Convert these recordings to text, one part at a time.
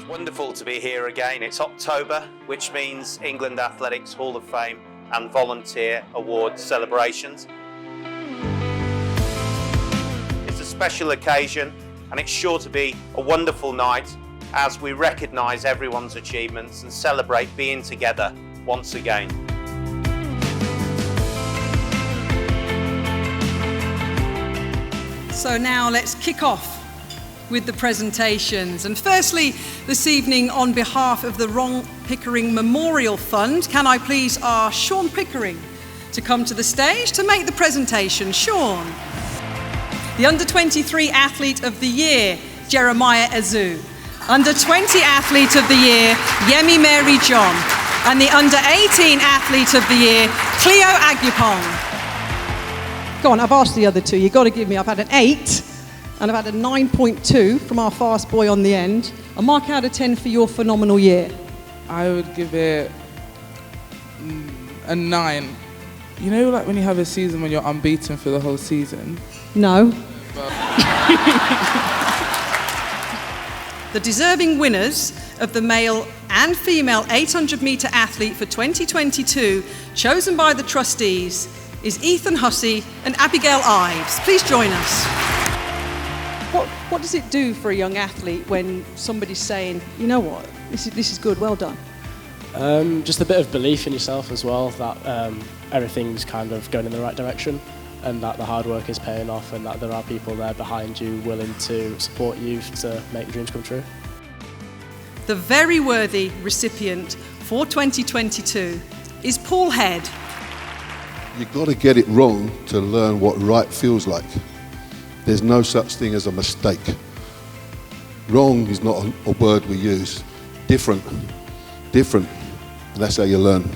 Wonderful to be here again. It's October, which means England Athletics Hall of Fame and Volunteer Award celebrations. It's a special occasion and it's sure to be a wonderful night as we recognise everyone's achievements and celebrate being together once again. So now let's kick off with the presentations. And firstly, this evening, on behalf of the Ron Pickering Memorial Fund, can I please ask Sean Pickering to come to the stage to make the presentation. Sean. The Under-23 Athlete of the Year, Jeremiah Azu. Under-20 Athlete of the Year, Yemi Mary John. And the Under-18 Athlete of the Year, Cleo Agyapong. Go on, I've asked the other two. You've got to give me, I've had an 8. And I've had a 9.2 from our fast boy on the end. A mark out of 10 for your phenomenal year. I would give it a 9. You know, like when you have a season when you're unbeaten for the whole season? No. The deserving winners of the male and female 800-metre athlete for 2022, chosen by the trustees, is Ethan Hussey and Abigail Ives. Please join us. What does it do for a young athlete when somebody's saying, you know what, this is good, well done? Just a bit of belief in yourself as well, that everything's kind of going in the right direction and that the hard work is paying off and that there are people there behind you willing to support you to make your dreams come true. The very worthy recipient for 2022 is Paul Head. You've got to get it wrong to learn what right feels like. There's no such thing as a mistake. Wrong is not a word we use. Different, and that's how you learn.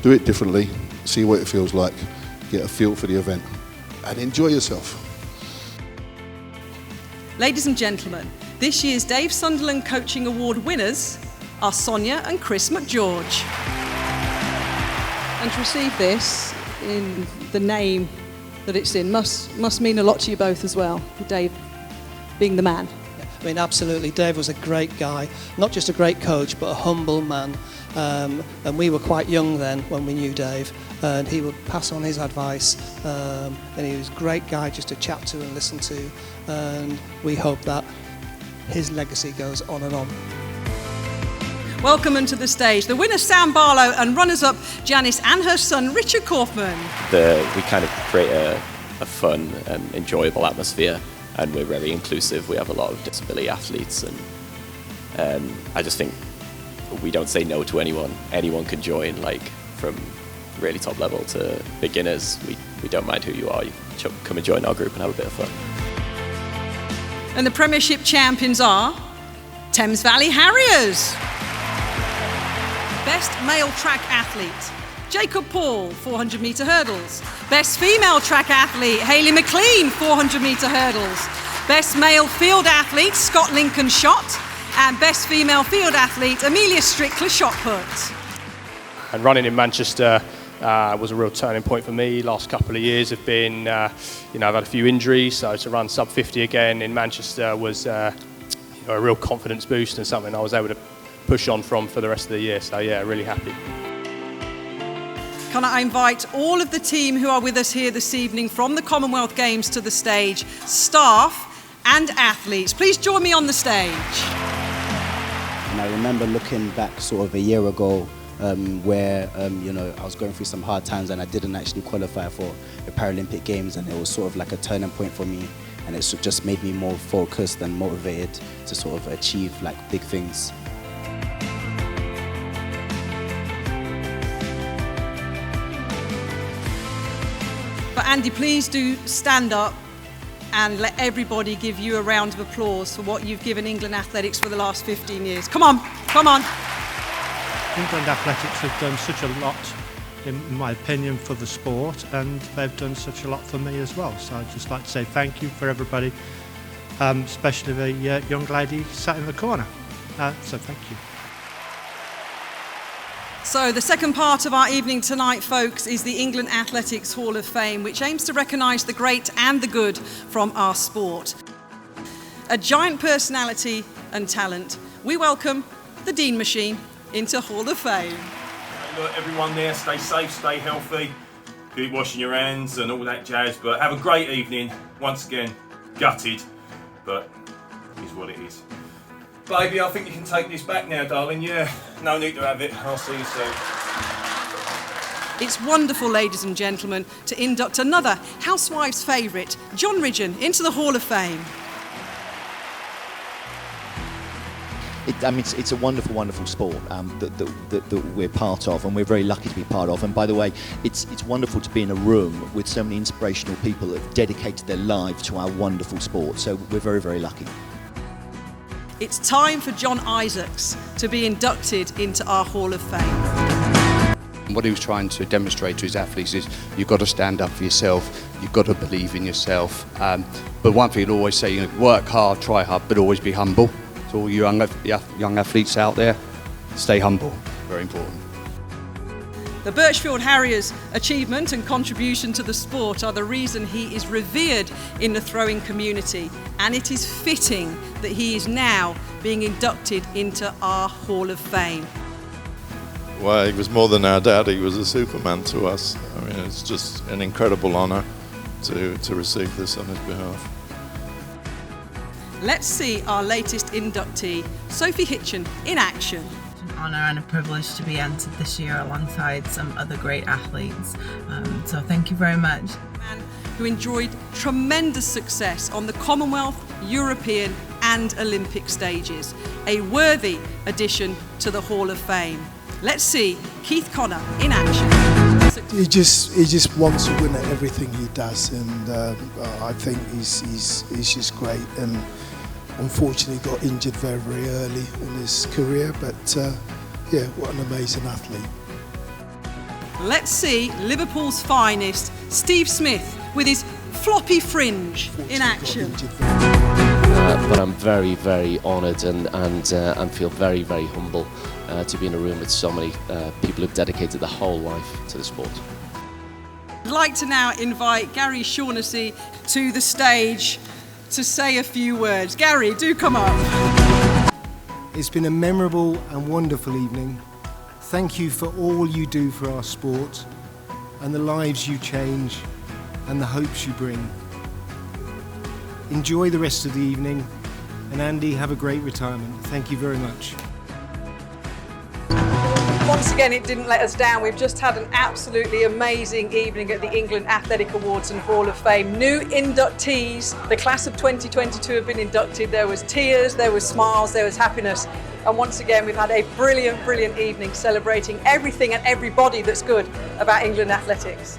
Do it differently, see what it feels like, get a feel for the event, and enjoy yourself. Ladies and gentlemen, this year's Dave Sunderland Coaching Award winners are Sonia and Chris McGeorge. And to receive this in the name that it's in must mean a lot to you both as well, Dave being the man. I mean, absolutely. Dave was a great guy, not just a great coach, but a humble man. And we were quite young then when we knew Dave, and he would pass on his advice. And he was a great guy just to chat to and listen to. And we hope that his legacy goes on and on. Welcome to the stage, the winner Sam Barlow and runners-up Janice and her son Richard Kaufman. We kind of create a fun and enjoyable atmosphere, and we're very inclusive. We have a lot of disability athletes, and I just think we don't say no to anyone. Anyone can join, like from really top level to beginners. We don't mind who you are. You can come and join our group and have a bit of fun. And the Premiership champions are Thames Valley Harriers. Best male track athlete, Jacob Paul, 400-metre hurdles. Best female track athlete, Hayley McLean, 400-metre hurdles. Best male field athlete, Scott Lincoln shot. And best female field athlete, Amelia Strickler shot put. And running in Manchester was a real turning point for me. Last couple of years have been, I've had a few injuries, so to run sub 50 again in Manchester was a real confidence boost and something I was able to push on from for the rest of the year. So yeah, really happy. Can I invite all of the team who are with us here this evening from the Commonwealth Games to the stage, staff and athletes. Please join me on the stage. And I remember looking back sort of a year ago where I was going through some hard times and I didn't actually qualify for the Paralympic Games, and it was sort of like a turning point for me, and it just made me more focused and motivated to sort of achieve like big things. But Andy, please do stand up and let everybody give you a round of applause for what you've given England athletics for the last 15 years. Come on, come on. England athletics have done such a lot, in my opinion, for the sport, and they've done such a lot for me as well. So I'd just like to say thank you for everybody, especially the young lady sat in the corner. So thank you. So the second part of our evening tonight, folks, is the England Athletics Hall of Fame, which aims to recognise the great and the good from our sport. A giant personality and talent, we welcome the Dean Machine into Hall of Fame. Look, everyone there, stay safe, stay healthy, keep washing your hands and all that jazz, but have a great evening. Once again, gutted, but it is what it is. Baby, I think you can take this back now, darling. Yeah, no need to have it. I'll see you soon. It's wonderful, ladies and gentlemen, to induct another Housewives' favourite, John Ridgeon, into the Hall of Fame. It's a wonderful, wonderful sport that we're part of, and we're very lucky to be part of. And by the way, it's wonderful to be in a room with so many inspirational people that have dedicated their lives to our wonderful sport. So we're very, very lucky. It's time for John Isaacs to be inducted into our Hall of Fame. What he was trying to demonstrate to his athletes is you've got to stand up for yourself, you've got to believe in yourself. But one thing he'd always say, work hard, try hard, but always be humble. To all you young athletes out there, stay humble, very important. The Birchfield Harriers' achievement and contribution to the sport are the reason he is revered in the throwing community, and it is fitting that he is now being inducted into our Hall of Fame. Well, he was more than our dad, he was a superman to us. I mean, it's just an incredible honour to receive this on his behalf. Let's see our latest inductee, Sophie Hitchen, in action. It's an honour and a privilege to be entered this year alongside some other great athletes. So thank you very much. A man who enjoyed tremendous success on the Commonwealth, European and Olympic stages. A worthy addition to the Hall of Fame. Let's see Keith Connor in action. He just wants to win at everything he does, and I think he's just great. And unfortunately, got injured very, very early in his career. But yeah, what an amazing athlete. Let's see Liverpool's finest, Steve Smith, with his floppy fringe in action. But I'm very, very honoured and feel very, very humble to be in a room with so many people who've dedicated their whole life to the sport. I'd like to now invite Gary Shaughnessy to the stage to say a few words. Gary, do come up. It's been a memorable and wonderful evening. Thank you for all you do for our sport and the lives you change and the hopes you bring. Enjoy the rest of the evening, and Andy, have a great retirement. Thank you very much. Once again, it didn't let us down. We've just had an absolutely amazing evening at the England Athletic Awards and Hall of Fame. New inductees, the class of 2022 have been inducted. There was tears, there was smiles, there was happiness. And once again, we've had a brilliant, brilliant evening celebrating everything and everybody that's good about England athletics.